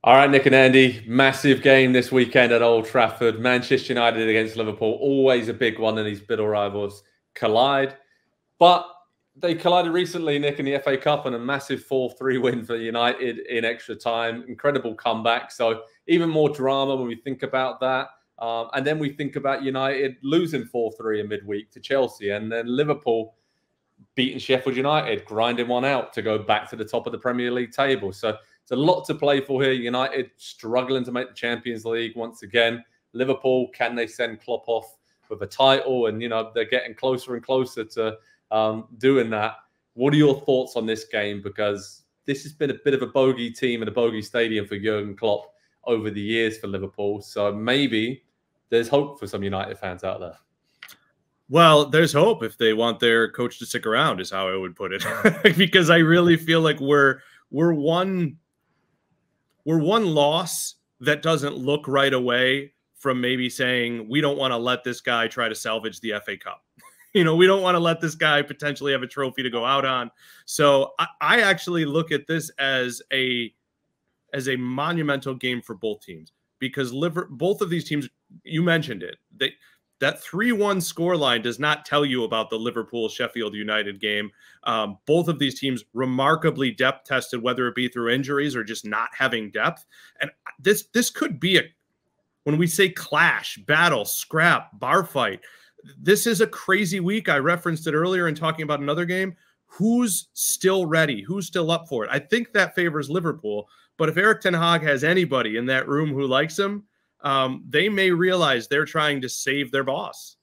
All right, Nick and Andy, massive game this weekend at Old Trafford. Manchester United against Liverpool, always a big one, and these bitter rivals collide. But they collided recently, Nick, in the FA Cup, and a massive 4-3 win for United in extra time. Incredible comeback. So even more drama when we think about that. And then we think about United losing 4-3 in midweek to Chelsea, and then Liverpool beating Sheffield United, grinding one out to go back to the top of the Premier League table. So it's a lot to play for here. United struggling to make the Champions League once again. Liverpool, can they send Klopp off with a title? And, they're getting closer and closer to doing that. What are your thoughts on this game? Because this has been a bit of a bogey team and a bogey stadium for Jurgen Klopp over the years for Liverpool. So maybe there's hope for some United fans out there. Well, there's hope if they want their coach to stick around, is how I would put it. Because I really feel like we're one loss that doesn't look right away from maybe saying we don't want to let this guy try to salvage the FA Cup. We don't want to let this guy potentially have a trophy to go out on. So I actually look at this as a monumental game for both teams, because both of these teams, you mentioned it, that 3-1 scoreline does not tell you about the Liverpool-Sheffield United game. Both of these teams remarkably depth-tested, whether it be through injuries or just not having depth. And this could be when we say clash, battle, scrap, bar fight, this is a crazy week. I referenced it earlier in talking about another game. Who's still ready? Who's still up for it? I think that favors Liverpool. But if Erik ten Hag has anybody in that room who likes him, they may realize they're trying to save their boss.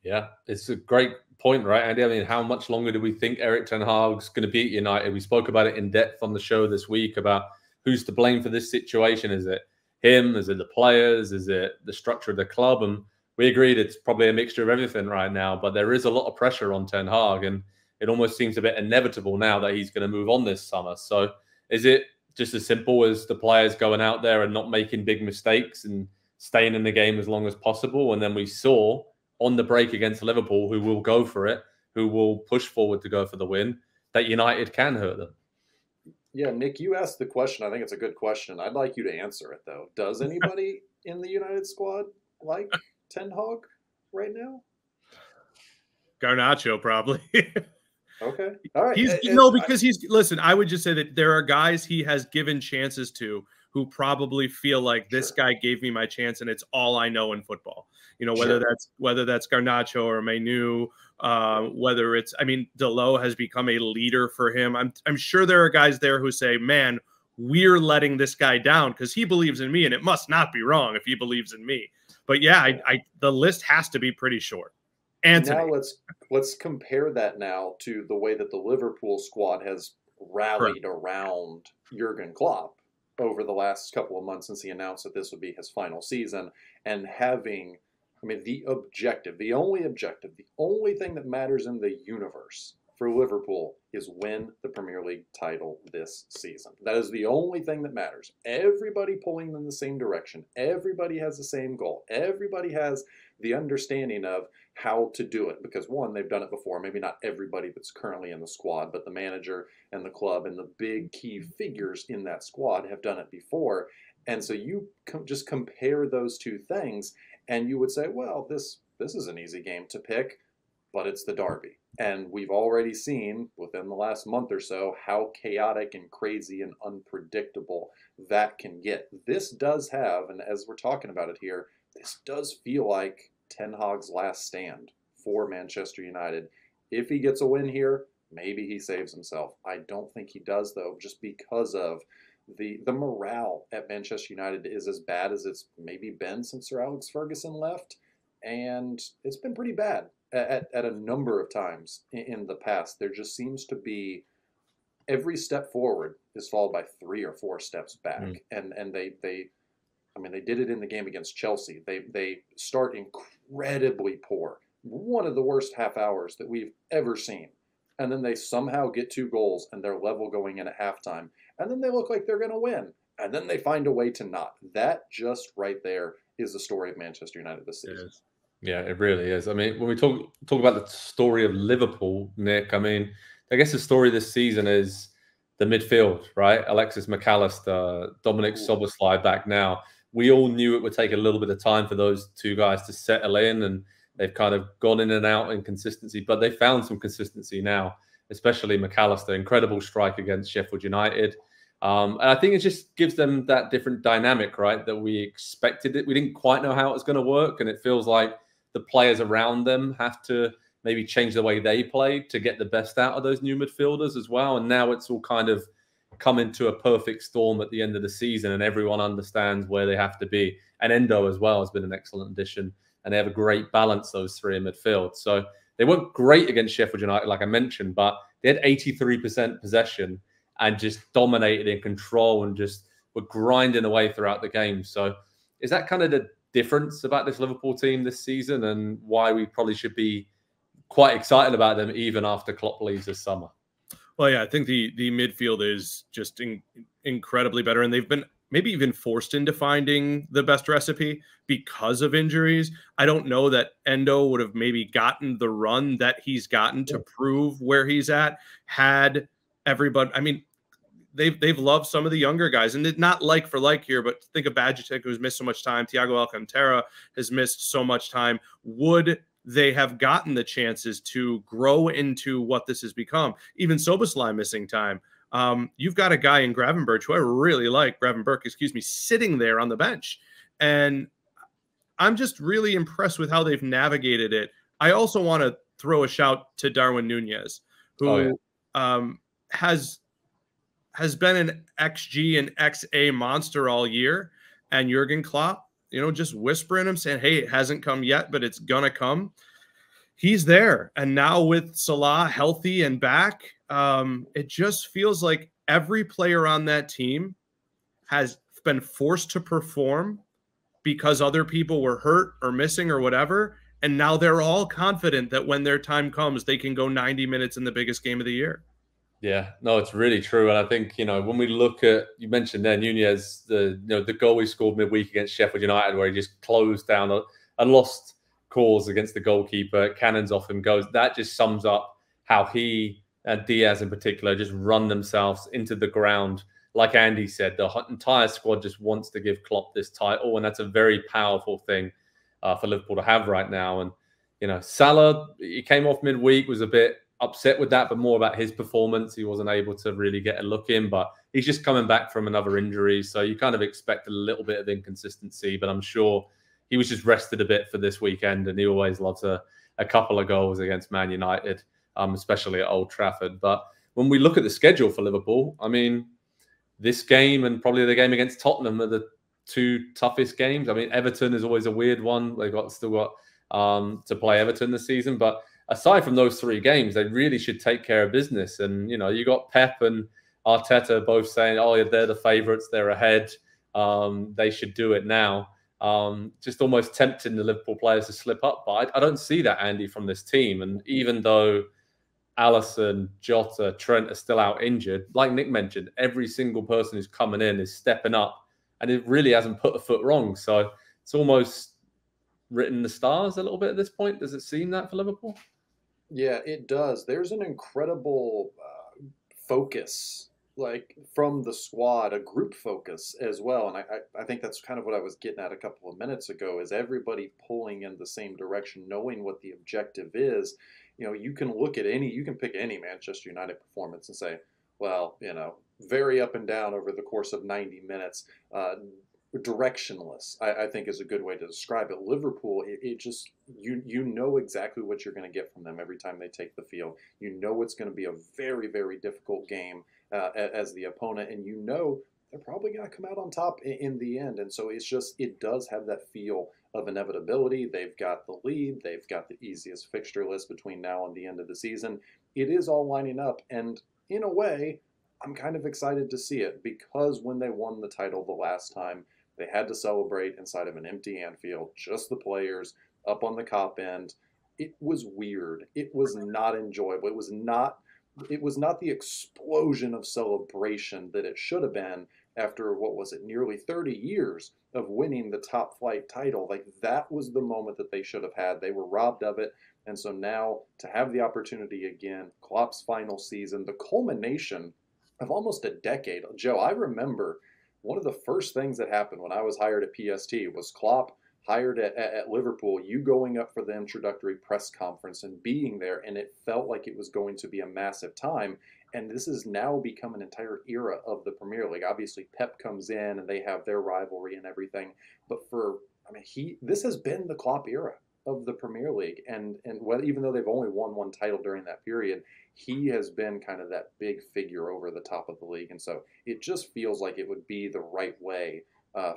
Yeah, it's a great point, right, Andy? I mean, how much longer do we think Erik ten Hag's going to be at United? We spoke about it in depth on the show this week about who's to blame for this situation. Is it him? Is it the players? Is it the structure of the club? And we agreed it's probably a mixture of everything right now, but there is a lot of pressure on ten Hag, and it almost seems a bit inevitable now that he's going to move on this summer. So is it just as simple as the players going out there and not making big mistakes and staying in the game as long as possible? And then we saw on the break against Liverpool, who will go for it, who will push forward to go for the win, that United can hurt them. Yeah, Nick, you asked the question. I think it's a good question. I'd like you to answer it, though. Does anybody in the United squad like ten Hag right now? Garnacho, probably. Okay. All right. Listen, I would just say that there are guys he has given chances to who probably feel like this guy gave me my chance and it's all I know in football. Whether that's Garnacho or Mainu, whether it's, Delo has become a leader for him. I'm sure there are guys there who say, man, we're letting this guy down because he believes in me, and it must not be wrong if he believes in me. But yeah, the list has to be pretty short. Anthony. Now let's compare that now to the way that the Liverpool squad has rallied around Jurgen Klopp over the last couple of months since he announced that this would be his final season, and having, the only thing that matters in the universe for Liverpool is win the Premier League title this season. That is the only thing that matters. Everybody pulling in the same direction. Everybody has the same goal. Everybody has the understanding of how to do it, because one, they've done it before. Maybe not everybody that's currently in the squad, but the manager and the club and the big key figures in that squad have done it before. And so you just compare those two things and you would say, well, this is an easy game to pick, but it's the derby. And we've already seen within the last month or so how chaotic and crazy and unpredictable that can get. This does have, and as we're talking about it here, this does feel like Ten Hag's last stand for Manchester United. If he gets a win here, maybe he saves himself. I don't think he does, though, just because of the morale at Manchester United is as bad as it's maybe been since Sir Alex Ferguson left. And it's been pretty bad at a number of times in the past. There just seems to be every step forward is followed by 3 or 4 steps back. And they did it in the game against Chelsea. They start incredibly poor. One of the worst half hours that we've ever seen. And then they somehow get 2 goals and they're level going in at halftime. And then they look like they're going to win. And then they find a way to not. That just right there is the story of Manchester United this season. Yeah, it really is. When we talk about the story of Liverpool, Nick, I guess the story this season is the midfield, right? Alexis McAllister, Dominic Szoboszlai back now. We all knew it would take a little bit of time for those two guys to settle in, and they've kind of gone in and out in consistency, but they found some consistency now, especially McAllister. Incredible strike against Sheffield United. And I think it just gives them that different dynamic, right? That we expected it. We didn't quite know how it was going to work, and it feels like the players around them have to maybe change the way they play to get the best out of those new midfielders as well. And now it's all kind of come into a perfect storm at the end of the season, and everyone understands where they have to be. And Endo as well has been an excellent addition, and they have a great balance, those three in midfield. So they weren't great against Sheffield United, like I mentioned, but they had 83% possession and just dominated in control and just were grinding away throughout the game. So is that kind of the difference about this Liverpool team this season, and why we probably should be quite excited about them even after Klopp leaves this summer? Well, yeah, I think the midfield is just incredibly better, and they've been maybe even forced into finding the best recipe because of injuries. I don't know that Endo would have maybe gotten the run that he's gotten to prove where he's at had everybody. I mean, they've loved some of the younger guys, and not like for like here, but think of Bajic, who's missed so much time. Thiago Alcantara has missed so much time. Would they have gotten the chances to grow into what this has become? Even Szoboszlai missing time. You've got a guy in Gravenberch, who I really like, Gravenberch, excuse me, sitting there on the bench. And I'm just really impressed with how they've navigated it. I also want to throw a shout to Darwin Núñez, who has been an XG and XA monster all year. And Jurgen Klopp, just whispering him, saying, hey, it hasn't come yet, but it's going to come. He's there. And now with Salah healthy and back, it just feels like every player on that team has been forced to perform because other people were hurt or missing or whatever. And now they're all confident that when their time comes, they can go 90 minutes in the biggest game of the year. Yeah, no, it's really true. And I think, when we look at, you mentioned there, Núñez, the goal he scored midweek against Sheffield United, where he just closed down a lost cause against the goalkeeper, cannons off him, goes. That just sums up how he and Diaz in particular just run themselves into the ground. Like Andy said, the entire squad just wants to give Klopp this title, and that's a very powerful thing for Liverpool to have right now. And, Salah, he came off midweek, was a bit upset with that, but more about his performance. He wasn't able to really get a look in, but he's just coming back from another injury. So you kind of expect a little bit of inconsistency, but I'm sure he was just rested a bit for this weekend, and he always loves a couple of goals against Man United, especially at Old Trafford. But when we look at the schedule for Liverpool, I mean, this game and probably the game against Tottenham are the two toughest games. I mean, Everton is always a weird one. They've still got to play Everton this season, but aside from those three games, they really should take care of business. And, you got Pep and Arteta both saying, oh, yeah, they're the favourites, they're ahead. They should do it now. Just almost tempting the Liverpool players to slip up. But I don't see that, Andy, from this team. And even though Alisson, Jota, Trent are still out injured, like Nick mentioned, every single person who's coming in is stepping up, and it really hasn't put a foot wrong. So it's almost written the stars a little bit at this point. Does it seem that for Liverpool? Yeah, it does. There's an incredible focus, like from the squad, a group focus as well. And I think that's kind of what I was getting at a couple of minutes ago, is everybody pulling in the same direction, knowing what the objective is. You can look at you can pick any Manchester United performance and say, well, very up and down over the course of 90 minutes. Directionless, I think, is a good way to describe it. Liverpool, it just, you know exactly what you're going to get from them every time they take the field. You know it's going to be a very, very difficult game as the opponent, and they're probably going to come out on top in the end. And so it does have that feel of inevitability. They've got the lead. They've got the easiest fixture list between now and the end of the season. It is all lining up, and in a way, I'm kind of excited to see it, because when they won the title the last time, they had to celebrate inside of an empty Anfield, just the players up on the Kop end. It was weird. It was not enjoyable. It was not the explosion of celebration that it should have been after, what was it, nearly 30 years of winning the top flight title. Like, that was the moment that they should have had. They were robbed of it. And so now to have the opportunity again, Klopp's final season, the culmination of almost a decade. Joe, I remember one of the first things that happened when I was hired at PST was Klopp hired at Liverpool, you going up for the introductory press conference and being there, and it felt like it was going to be a massive time. And this has now become an entire era of the Premier League. Obviously, Pep comes in and they have their rivalry and everything. But this has been the Klopp era of the Premier League. And even though they've only won one title during that period, he has been kind of that big figure over the top of the league. And so it just feels like it would be the right way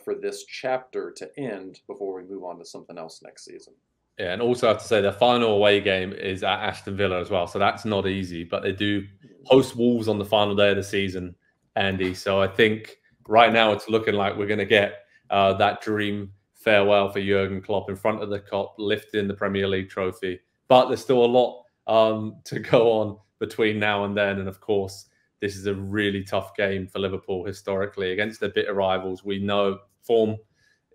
for this chapter to end before we move on to something else next season. Yeah, and also I have to say their final away game is at Aston Villa as well, so that's not easy. But they do host Wolves on the final day of the season, Andy. So I think right now it's looking like we're going to get that dream farewell for Jurgen Klopp in front of the Kop, lifting the Premier League trophy. But there's still a lot to go on between now and then. And of course, this is a really tough game for Liverpool historically against their bitter rivals. We know form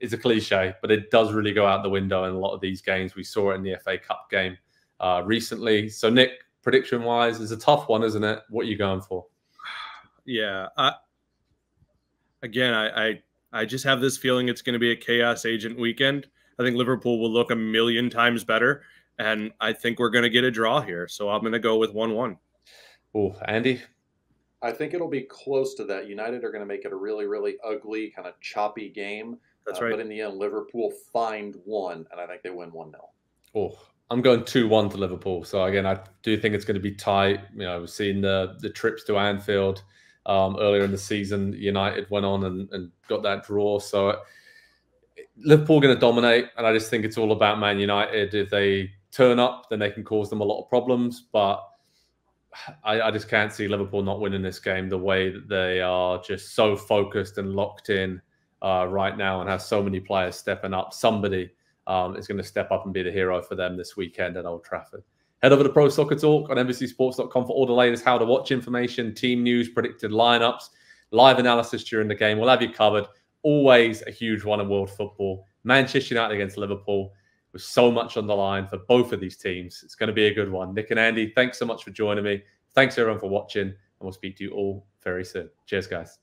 is a cliche, but it does really go out the window in a lot of these games. We saw it in the FA Cup game recently. So, Nick, prediction-wise, it's a tough one, isn't it? What are you going for? Yeah. I just have this feeling it's going to be a chaos agent weekend. I think Liverpool will look a million times better, and I think we're going to get a draw here. So I'm going to go with 1-1. Oh, Andy? I think it'll be close to that. United are going to make it a really, really ugly, kind of choppy game. That's right. But in the end, Liverpool find one, and I think they win 1-0. Oh, I'm going 2-1 to Liverpool. So, again, I do think it's going to be tight. You know, we've seen the trips to Anfield earlier in the season. United went on and got that draw. So, Liverpool going to dominate, and I just think it's all about Man United. If they turn up, then they can cause them a lot of problems. But I just can't see Liverpool not winning this game the way that they are just so focused and locked in right now and have so many players stepping up. Somebody is going to step up and be the hero for them this weekend at Old Trafford. Head over to Pro Soccer Talk on NBCSports.com for all the latest how to watch information, team news, predicted lineups, live analysis during the game. We'll have you covered. Always a huge one in world football. Manchester United against Liverpool with so much on the line for both of these teams. It's going to be a good one. Nick and Andy, thanks so much for joining me. Thanks everyone for watching, and we'll speak to you all very soon. Cheers, guys.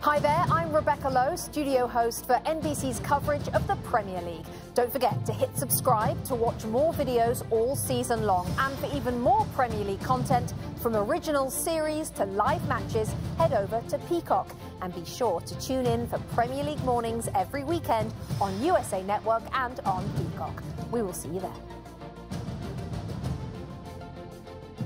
Hi there, I'm Rebecca Lowe, studio host for NBC's coverage of the Premier League. Don't forget to hit subscribe to watch more videos all season long. And for even more Premier League content, from original series to live matches, head over to Peacock. And be sure to tune in for Premier League mornings every weekend on USA Network and on Peacock. We will see you there.